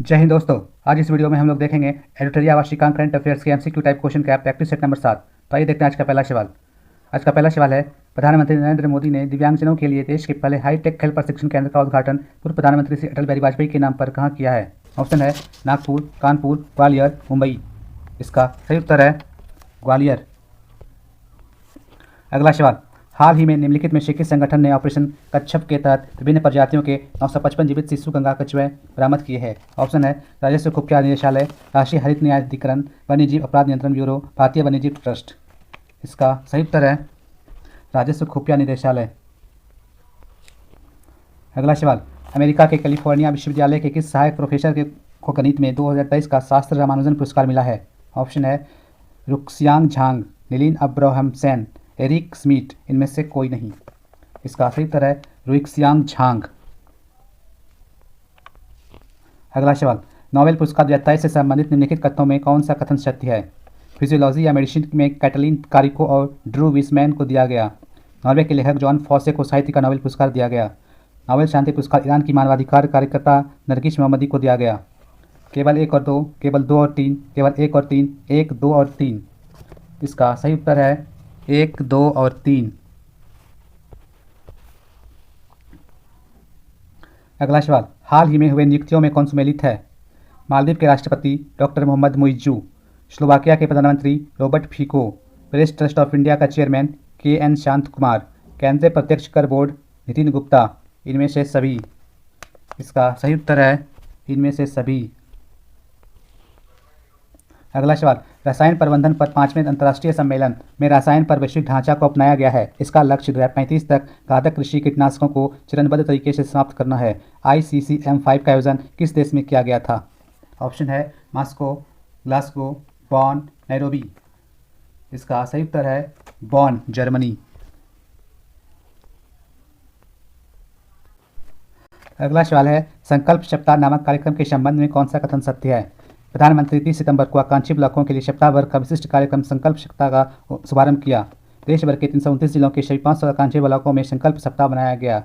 जय हिंद दोस्तों। आज इस वीडियो में हम लोग देखेंगे एडिटोरिया वार्षिकांक करंट अफेयर्स के एमसीक्यू टाइप क्वेश्चन का प्रैक्टिस सेट नंबर 7। तो आइए देखते हैं आज का पहला सवाल। आज का पहला सवाल है, प्रधानमंत्री नरेंद्र मोदी ने दिव्यांगजनों के लिए देश के पहले हाईटेक खेल प्रशिक्षण केंद्र का उद्घाटन पूर्व प्रधानमंत्री श्री अटल बिहारी वाजपेयी के नाम पर कहाँ किया है? ऑप्शन है नागपुर, कानपुर, ग्वालियर, मुंबई। इसका सही उत्तर है ग्वालियर। अगला सवाल, हाल ही में निम्नलिखित में से किस संगठन ने ऑपरेशन कच्छप के तहत विभिन्न प्रजातियों के 955 जीवित शिशु गंगा कछुए बरामद किए हैं? ऑप्शन है राजस्व खुफिया निदेशालय, राष्ट्रीय हरित न्यायाधिकरण, वन्यजीव अपराध नियंत्रण ब्यूरो, भारतीय वन्यजीव ट्रस्ट। इसका सही उत्तर है राजस्व खुफिया निदेशालय। अगला सवाल, अमेरिका के कैलिफोर्निया विश्वविद्यालय के किस सहायक प्रोफेसर को गणित में 2023 का शास्त्र रामानुजन पुरस्कार मिला है? ऑप्शन है रुक्सियांग झांग, निलिन अब्राहमसेन, एरिक स्मिथ, इनमें से कोई नहीं। इसका सही उत्तर है रुक्सियांग झांग। अगला सवाल, नोबेल पुरस्कार 2023 से संबंधित निम्नलिखित कथनों में कौन सा कथन सत्य है? फिजियोलॉजी या मेडिसिन में कैटलिन कारिको और ड्रू विसमैन को दिया गया। नॉर्वे के लेखक जॉन फॉसे को साहित्य का नोबेल पुरस्कार दिया गया। नोबेल शांति पुरस्कार ईरान की मानवाधिकार कार्यकर्ता नरगिस मोहम्मदी को दिया गया। केवल एक और दो, केवल दो और तीन, केवल एक और तीन, एक, दो और तीन। इसका सही उत्तर है एक, दो और तीन। अगला सवाल, हाल ही में हुए नियुक्तियों में कौन सुमेलित है? मालदीव के राष्ट्रपति डॉक्टर मोहम्मद मुइज्जू, स्लोवाकिया के प्रधानमंत्री Robert Fico, Press Trust of India का चेयरमैन KN शांत कुमार, केंद्रीय प्रत्यक्ष कर बोर्ड नितिन गुप्ता, इनमें से सभी। इसका सही उत्तर है इनमें से सभी। अगला सवाल, रसायन प्रबंधन पर 5वें अंतर्राष्ट्रीय सम्मेलन में रसायन पर वैश्विक ढांचा को अपनाया गया है। इसका लक्ष्य 2035 तक घातक कृषि कीटनाशकों को चरणबद्ध तरीके से समाप्त करना है। ICCM5 का आयोजन किस देश में किया गया था? ऑप्शन है मॉस्को, ग्लासगो, बॉन, नैरोबी। इसका सही उत्तर है बॉन, जर्मनी। अगला सवाल है, संकल्प सप्ताह नामक कार्यक्रम के संबंध में कौन सा कथन सत्य है? प्रधानमंत्री 30 सितंबर को आकांक्षी ब्लॉकों के लिए सप्ताह भर का विशिष्ट कार्यक्रम संकल्प सप्ताह का शुभारंभ किया। देश भर के 329 जिलों के सभी 500 आकांक्षी ब्लॉकों में संकल्प सप्ताह बनाया गया।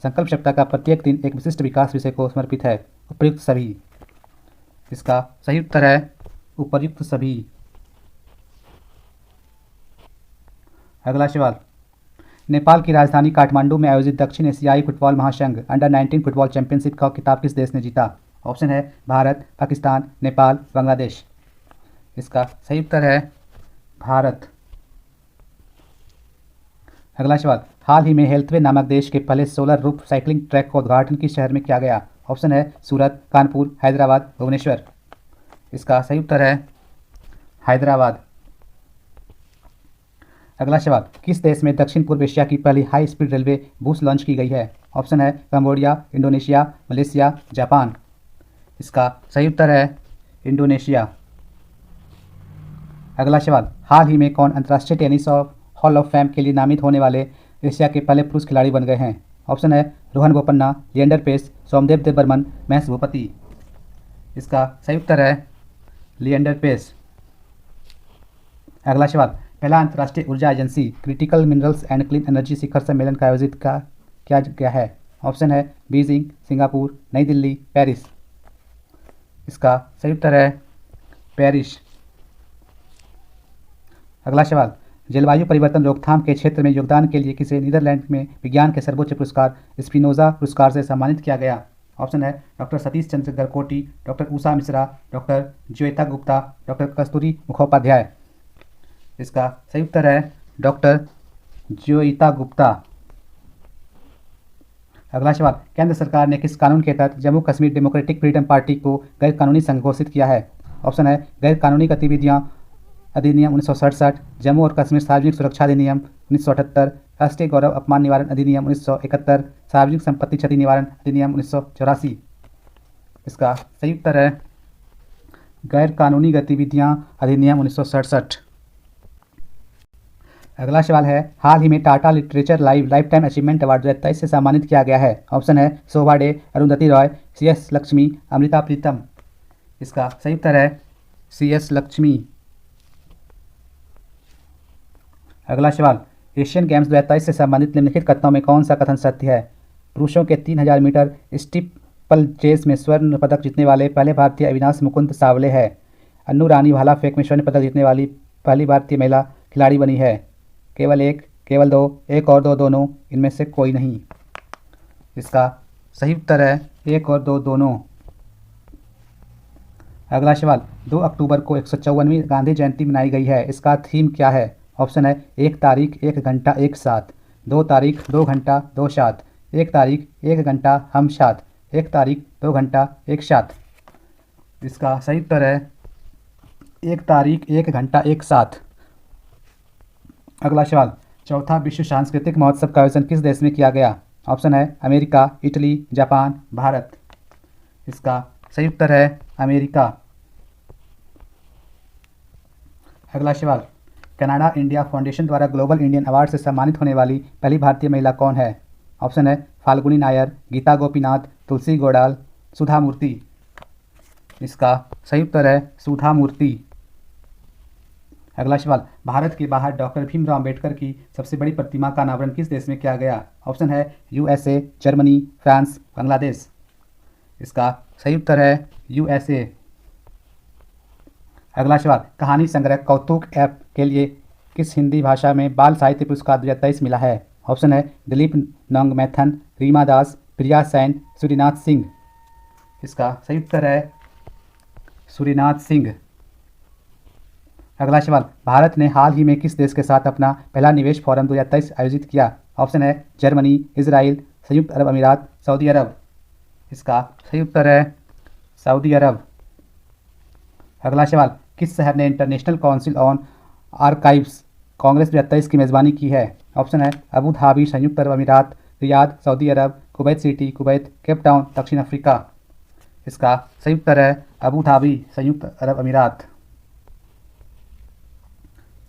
संकल्प सप्ताह का प्रत्येक दिन एक विशिष्ट विकास विषय को समर्पित है। उपयुक्त सभी। इसका सही उत्तर है उपयुक्त सभी। अगला सवाल, नेपाल की राजधानी काठमांडू में आयोजित दक्षिण एशियाई फुटबॉल महासंघ अंडर-19 फुटबॉल चैंपियनशिप का खिताब किस देश ने जीता? ऑप्शन है भारत, पाकिस्तान, नेपाल, बांग्लादेश। इसका सही उत्तर है भारत। अगला सवाल, हाल ही में हेल्थवे नामक देश के पहले सोलर रूफ साइकिलिंग ट्रैक का उद्घाटन किस शहर में किया गया? ऑप्शन है सूरत, कानपुर, हैदराबाद, भुवनेश्वर। इसका सही उत्तर है हैदराबाद। अगला सवाल, किस देश में दक्षिण पूर्व एशिया की पहली high speed railway bush launch की गई है? ऑप्शन है कंबोडिया, इंडोनेशिया, मलेशिया, जापान। इसका सही उत्तर है इंडोनेशिया। अगला सवाल, हाल ही में कौन अंतर्राष्ट्रीय टेनिस हॉल ऑफ फेम के लिए नामित होने वाले एशिया के पहले पुरुष खिलाड़ी बन गए हैं? ऑप्शन है रोहन बोपन्ना, लिएंडर पेस, सोमदेव देवबर्मन, महेश भूपति। इसका सही उत्तर है लिएंडर पेस। अगला सवाल, पहला अंतर्राष्ट्रीय ऊर्जा agency critical minerals and clean energy शिखर सम्मेलन का आयोजित किया गया है? ऑप्शन है बीजिंग, सिंगापुर, नई दिल्ली, पेरिस। इसका सही उत्तर है पेरिस। अगला सवाल, जलवायु परिवर्तन रोकथाम के क्षेत्र में योगदान के लिए किसे नीदरलैंड में विज्ञान के सर्वोच्च पुरस्कार स्पिनोजा पुरस्कार से सम्मानित किया गया? ऑप्शन है doctor Satish Chandra Garkoti, doctor Usha Mishra, doctor ज्योतिता Gupta, doctor कस्तूरी मुखोपाध्याय। इसका सही उत्तर है डॉक्टर ज्योतिता गुप्ता। अगला सवाल, केंद्र सरकार ने किस कानून के तहत Jammu Kashmir democratic freedom party को गैर कानूनी संघ घोषित किया है? ऑप्शन है गैर कानूनी गतिविधियां अधिनियम 1967, जम्मू और कश्मीर सार्वजनिक सुरक्षा अधिनियम 1978, राष्ट्रीय गौरव अपमान निवारण अधिनियम 1971, सार्वजनिक संपत्ति क्षति निवारण अधिनियम 1984। इसका सही उत्तर है गैर कानूनी गतिविधियां अधिनियम 1967। अगला सवाल है, हाल ही में Tata literature life time achievement award 2023 से सम्मानित किया गया है? ऑप्शन है शोभा डे, अरुंधति रॉय, CS लक्ष्मी, अमृता प्रीतम। इसका सही उत्तर है CS लक्ष्मी। अगला सवाल, एशियन गेम्स 2023 से संबंधित निम्नलिखित कथनों में कौन सा कथन सत्य है? पुरुषों के 3000 मीटर स्टीप स्टीपल चेस में स्वर्ण पदक जीतने वाले पहले भारतीय अविनाश मुकुंद सावले है। अन्नू रानी भाला फेंक में स्वर्ण पदक जीतने वाली पहली भारतीय महिला खिलाड़ी बनी है। केवल एक, केवल दो, एक और दो, दोनों, इनमें से कोई नहीं। इसका सही उत्तर है एक और दो, दोनों। अगला सवाल, 2 अक्टूबर को 154वीं गांधी जयंती मनाई गई है। इसका थीम क्या है? ऑप्शन है 1 तारीख 1 घंटा 1 साथ, 2 तारीख 2 घंटा 2 साथ, 1 तारीख 1 घंटा हम साथ, 1 तारीख 2 घंटा 1 साथ। इसका सही उत्तर है 1 तारीख 1 घंटा 1 साथ। अगला सवाल, चौथा विश्व सांस्कृतिक महोत्सव का आयोजन किस देश में किया गया? ऑप्शन है अमेरिका, इटली, जापान, भारत। इसका सही उत्तर है अमेरिका। अगला सवाल, कनाडा इंडिया फाउंडेशन द्वारा ग्लोबल इंडियन अवार्ड से सम्मानित होने वाली पहली भारतीय महिला कौन है? ऑप्शन है फाल्गुनी नायर, गीता गोपीनाथ, तुलसी गौड़ाल, सुधा मूर्ति। इसका सही उत्तर है सुधा मूर्ति। अगला सवाल, भारत के बाहर डॉक्टर भीमराव अंबेडकर की सबसे बड़ी प्रतिमा का अनावरण किस देश में किया गया? ऑप्शन है यूएसए, जर्मनी, फ्रांस, बांग्लादेश। इसका सही उत्तर है यूएसए। अगला सवाल, कहानी संग्रह कौतुक ऐप के लिए किस हिंदी भाषा में बाल साहित्य पुरस्कार 2023 मिला है? ऑप्शन है दिलीप नंगमैथन, रीमा दास, प्रिया सैन, सूर्यनाथ सिंह। इसका सही उत्तर है सूर्यनाथ सिंह। अगला सवाल, भारत ने हाल ही में किस देश के साथ अपना पहला निवेश फोरम 2023 आयोजित किया? ऑप्शन है जर्मनी, इजराइल, संयुक्त अरब अमीरात, सऊदी अरब। इसका सही उत्तर है सऊदी अरब। अगला सवाल, किस शहर ने international council on archives Congress 2023 की मेज़बानी की है? ऑप्शन है अबू धाबी, संयुक्त अरब अमीरात, रियाद, सऊदी अरब, Kuwait City, Kuwait, Cape Town, दक्षिण अफ्रीका। इसका सही उत्तर है अबू धाबी, संयुक्त अरब अमीरात।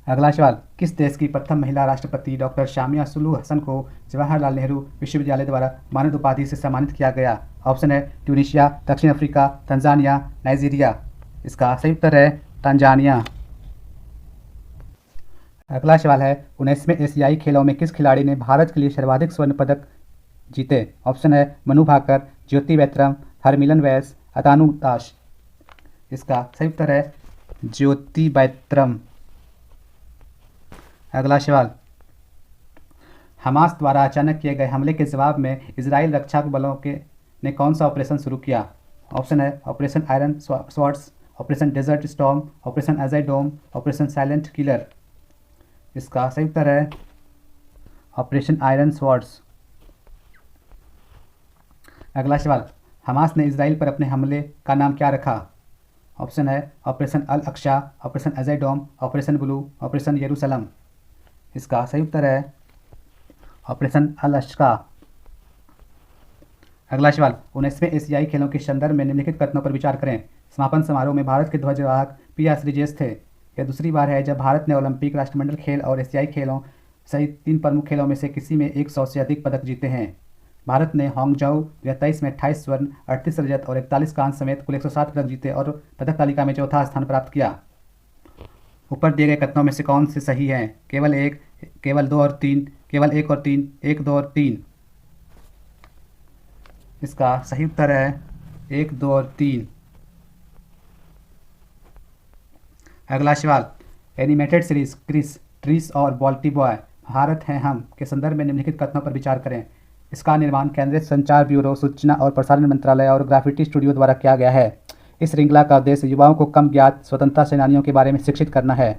अगला सवाल, किस देश की प्रथम महिला राष्ट्रपति डॉक्टर शामिया सुलूह हसन को जवाहरलाल नेहरू विश्वविद्यालय द्वारा मानद उपाधि से सम्मानित किया गया? ऑप्शन है ट्यूनीशिया, दक्षिण अफ्रीका, तंजानिया, नाइजीरिया। इसका सही उत्तर है तंजानिया। अगला सवाल है, 19वें एशियाई खेलों में किस खिलाड़ी ने भारत के लिए सर्वाधिक स्वर्ण पदक जीते? ऑप्शन है मनु भाकर, ज्योति बैतरम, हरमिलन वैस, अतानु दास। इसका सही उत्तर है ज्योति बैतरम। अगला सवाल, हमास द्वारा अचानक किए गए हमले के जवाब में इजराइल रक्षा बलों के ने कौन सा ऑपरेशन शुरू किया? ऑप्शन है operation iron swords, operation desert storm, operation Ajay dome, operation silent killer. इसका सही उत्तर है ऑपरेशन आयरन स्वॉर्ड्स। अगला सवाल, हमास ने इजराइल पर अपने हमले का नाम क्या रखा? ऑप्शन है ऑपरेशन अल अक्शा, operation Ajay dome, operation blue, operation यरूशलम। इसका सही उत्तर है ऑपरेशन अल अक्शा। अगला सवाल, 19वें एशियाई खेलों के संदर्भ में निम्नलिखित कथनों पर विचार करें। समापन समारोह में भारत के ध्वजवाहक पी श्रीजेश थे। यह दूसरी बार है जब भारत ने ओलंपिक, राष्ट्रमंडल खेल और एशियाई खेलों सहित 3 प्रमुख खेलों में से किसी में 100 से अधिक पदक जीते हैं। भारत ने हांगझाऊ 2023 में 28 स्वर्ण, 38 रजत और 41 कांस्य समेत कुल 107 पदक जीते और पदक तालिका में चौथा स्थान प्राप्त किया। ऊपर दिए गए कथनों में से कौन से सही हैं? केवल 1, केवल 2 और 3, केवल 1 और 3, 1, 2 और 3। इसका सही उत्तर है 1, 2 और 3। अगला सवाल, एनिमेटेड सीरीज क्रिस, ट्रीस और बॉल्टी बॉय, भारत हैं हम के संदर्भ में निम्नलिखित कथनों पर विचार करें। इसका निर्माण केंद्रीय संचार ब्यूरो, सूचना और प्रसारण मंत्रालय और ग्राफिटी स्टूडियो द्वारा किया गया है। इस श्रृंखला का उद्देश्य युवाओं को कम ज्ञात स्वतंत्रता सेनानियों के बारे में शिक्षित करना है।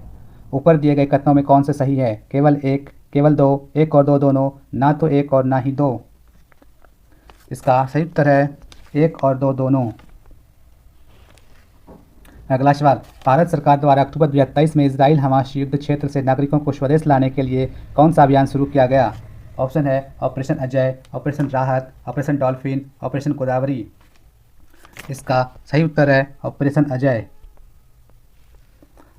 ऊपर दिए गए कथनों में कौन से सही है? केवल 1, केवल 2, 1 और 2, दोनों, ना तो 1 और ना ही 2। इसका सही उत्तर है 1 और 2, दोनों। अगला सवाल, भारत सरकार द्वारा अक्टूबर 2023 में इजराइल हमास युद्ध क्षेत्र से नागरिकों को स्वदेश लाने के लिए कौन सा अभियान शुरू किया गया? ऑप्शन है ऑपरेशन अजय, ऑपरेशन राहत, ऑपरेशन डॉल्फिन, ऑपरेशन गोदावरी। इसका सही उत्तर है ऑपरेशन अजय।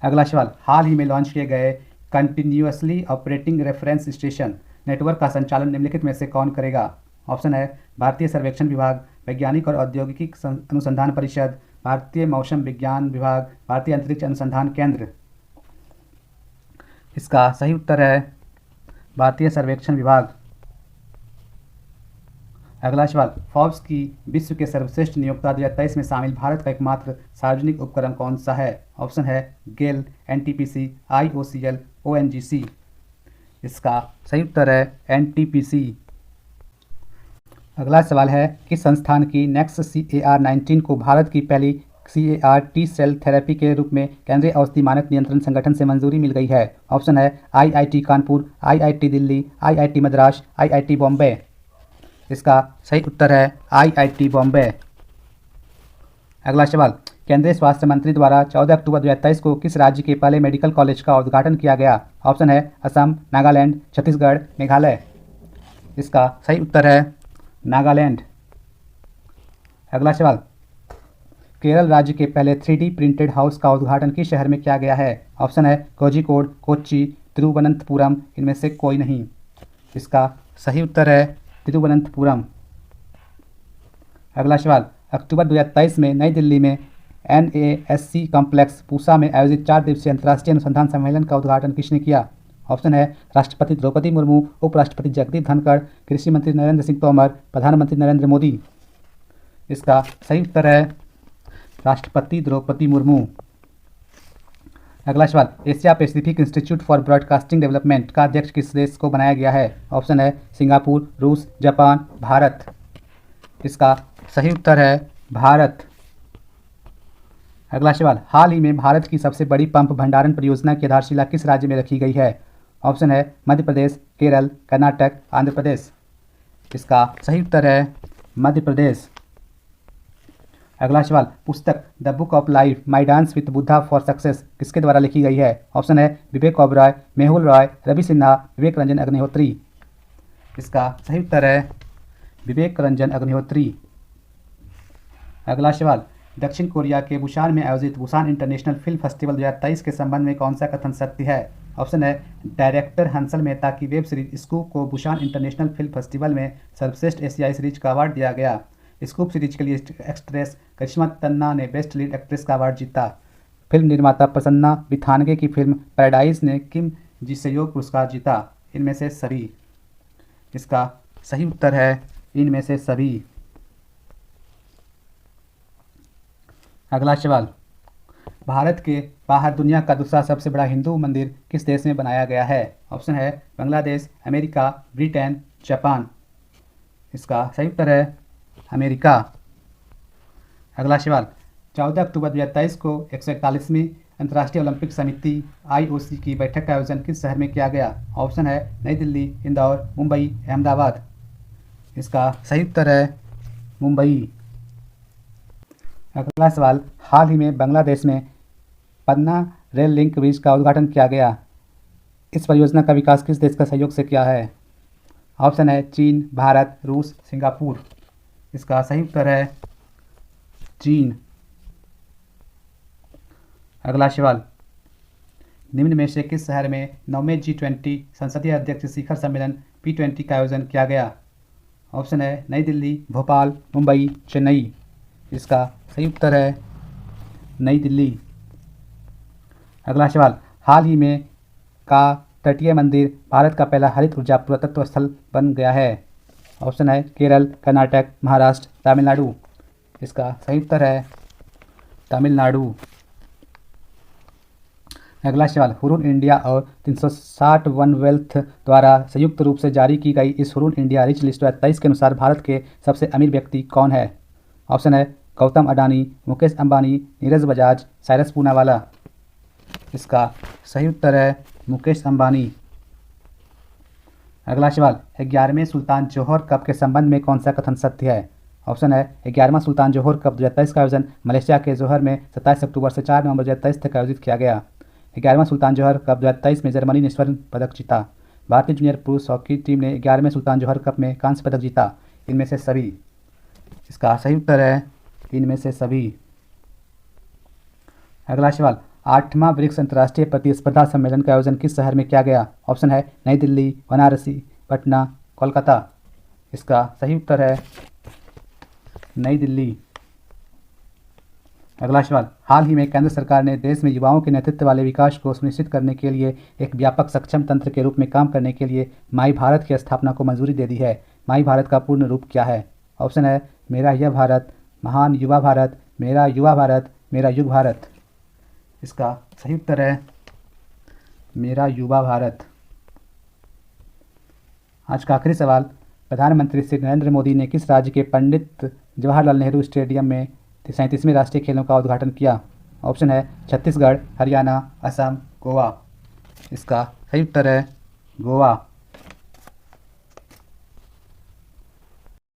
अगला सवाल, हाल ही में लॉन्च किए गए continuously operating reference station network का संचालन निम्नलिखित में से कौन करेगा? ऑप्शन है भारतीय सर्वेक्षण विभाग, वैज्ञानिक और औद्योगिकी अनुसंधान परिषद, भारतीय मौसम विज्ञान विभाग, भारतीय अंतरिक्ष अनुसंधान केंद्र। इसका सही उत्तर है भारतीय सर्वेक्षण विभाग। अगला सवाल, फोर्ब्स की विश्व के सर्वश्रेष्ठ नियोक्ता 2023 में शामिल भारत का एकमात्र सार्वजनिक उपक्रम कौन सा है? ऑप्शन है गेल, एनटीपीसी, आईओसीएल, ओएनजीसी। इसका सही उत्तर है एनटीपीसी। अगला सवाल है, किस संस्थान की नेक्स्ट CAR-19 को भारत की पहली CAR टी सेल थेरेपी के रूप में केंद्रीय औषधि मानक नियंत्रण संगठन से मंजूरी मिल गई है? ऑप्शन है IIT Kanpur, IIT Delhi, IIT Madras, IIT Bombay. इसका सही उत्तर है IIT बॉम्बे। अगला सवाल, केंद्रीय स्वास्थ्य मंत्री द्वारा 14 अक्टूबर 2023 को किस राज्य के पहले मेडिकल कॉलेज का उद्घाटन किया गया? ऑप्शन है असम, नागालैंड, छत्तीसगढ़, मेघालय। इसका सही उत्तर है नागालैंड। अगला सवाल, केरल राज्य के पहले 3D प्रिंटेड हाउस का उद्घाटन किस शहर में किया गया है? ऑप्शन है कोझिकोड, कोच्चि, तिरुवनंतपुरम, इनमें से कोई नहीं। इसका सही उत्तर है तिरुवनंतपुरम। अगला सवाल, अक्टूबर 2023 में नई दिल्ली में NASC कॉम्प्लेक्स पूसा में आयोजित 4 दिवसीय अंतर्राष्ट्रीय अनुसंधान सम्मेलन का उद्घाटन किसने किया? ऑप्शन है राष्ट्रपति द्रौपदी मुर्मू, उपराष्ट्रपति जगदीप धनखड़, कृषि मंत्री नरेंद्र सिंह तोमर, प्रधानमंत्री नरेंद्र मोदी। इसका सही उत्तर है राष्ट्रपति द्रौपदी मुर्मू। अगला सवाल, Asia Pacific institute for broadcasting development का अध्यक्ष किस देश को बनाया गया है? ऑप्शन है सिंगापुर, रूस, जापान, भारत। इसका सही उत्तर है भारत। अगला सवाल, हाल ही में भारत की सबसे बड़ी पंप भंडारण परियोजना की आधारशिला किस राज्य में रखी गई है? ऑप्शन है मध्य प्रदेश, केरल, कर्नाटक, आंध्र प्रदेश। इसका सही उत्तर है मध्य प्रदेश। अगला सवाल, पुस्तक the book of life my dance with Buddha for success किसके द्वारा लिखी गई है? ऑप्शन है विवेक ओबरॉय, मेहुल रॉय, रवि सिन्हा, विवेक रंजन अग्निहोत्री। इसका सही उत्तर है विवेक रंजन अग्निहोत्री। अगला सवाल, दक्षिण कोरिया के बुसान में आयोजित बुसान इंटरनेशनल फिल्म फेस्टिवल 2023 के संबंध में कौन सा कथन सत्य है? ऑप्शन है डायरेक्टर हंसल मेहता की वेब सीरीज स्कूप को बुसान इंटरनेशनल फिल्म फेस्टिवल में सर्वश्रेष्ठ एशियाई सीरीज का अवार्ड दिया गया। स्कूप सीरीज के लिए एक्ट्रेस करिश्मा तन्ना ने बेस्ट लीड एक्ट्रेस का अवार्ड जीता। फिल्म निर्माता प्रसन्ना बिथानगे की फिल्म पैराडाइज ने किम जिसयोग पुरस्कार जीता। इनमें से सभी। इसका सही उत्तर है इनमें से सभी। अगला सवाल, भारत के बाहर दुनिया का दूसरा सबसे बड़ा हिंदू मंदिर किस देश में बनाया गया है? ऑप्शन है बांग्लादेश, अमेरिका, ब्रिटेन, जापान। इसका सही उत्तर है अमेरिका। अगला सवाल, 14 अक्टूबर 2023 को 141वीं अंतर्राष्ट्रीय ओलंपिक समिति IOC की बैठक का आयोजन किस शहर में किया गया? ऑप्शन है नई दिल्ली, इंदौर, मुंबई, अहमदाबाद। इसका सही उत्तर है मुंबई। अगला सवाल, हाल ही में बांग्लादेश में पन्ना रेल लिंक ब्रिज का उद्घाटन किया गया। इस परियोजना का विकास किस देश का सहयोग से किया है? ऑप्शन है चीन, भारत, रूस, सिंगापुर। इसका सही उत्तर है चीन। अगला सवाल, निम्न में से किस शहर में 9वें G20 संसदीय अध्यक्ष शिखर सम्मेलन P20 का आयोजन किया गया? ऑप्शन है नई दिल्ली, भोपाल, मुंबई, चेन्नई। इसका सही उत्तर है नई दिल्ली। अगला सवाल, हाल ही में का तटीय मंदिर भारत का पहला हरित ऊर्जा पुरातत्व स्थल बन गया है? ऑप्शन है केरल, कर्नाटक, महाराष्ट्र, तमिलनाडु। इसका सही उत्तर है तमिलनाडु। अगला सवाल, हुरून इंडिया और 360 वन वेल्थ द्वारा संयुक्त रूप से जारी की गई इस हुरून इंडिया रिच लिस्ट 2023 के अनुसार भारत के सबसे अमीर व्यक्ति कौन है? ऑप्शन है गौतम अडानी, मुकेश अंबानी, नीरज बजाज, साइरस पूनावाला। इसका सही उत्तर है मुकेश अंबानी। अगला सवाल, 11वें सुल्तान जोहर कप के संबंध में कौन सा कथन सत्य है? ऑप्शन है 11वां सुल्तान जोहर कप 2023 का आयोजन मलेशिया के जोहर में 27 अक्टूबर से 4 नवंबर 2023 तक आयोजित किया गया। 11वां सुल्तान जोहर कप 2023 में जर्मनी ने स्वर्ण पदक जीता। भारतीय जूनियर पुरुष हॉकी टीम ने 11वें सुल्तान जोहर कप में कांस्य पदक जीता। इनमें से सभी। इसका सही उत्तर है इनमें से सभी। अगला सवाल, 8वां ब्रिक्स अंतर्राष्ट्रीय प्रतिस्पर्धा सम्मेलन का आयोजन किस शहर में किया गया? ऑप्शन है नई दिल्ली, बनारसी, पटना, कोलकाता। इसका सही उत्तर है नई दिल्ली। अगला सवाल, हाल ही में केंद्र सरकार ने देश में युवाओं के नेतृत्व वाले विकास को सुनिश्चित करने के लिए एक व्यापक सक्षम तंत्र के रूप में काम करने के लिए माई भारत की स्थापना को मंजूरी दे दी है। माई भारत का पूर्ण रूप क्या है? ऑप्शन है मेरा यह भारत, महान युवा भारत, मेरा युवा भारत, मेरा युग भारत। इसका सही उत्तर है मेरा युवा भारत। आज का आखिरी सवाल, प्रधानमंत्री श्री नरेंद्र मोदी ने किस राज्य के पंडित जवाहरलाल नेहरू स्टेडियम में 37वें राष्ट्रीय खेलों का उद्घाटन किया? ऑप्शन है छत्तीसगढ़, हरियाणा, असम, गोवा। इसका सही उत्तर है गोवा।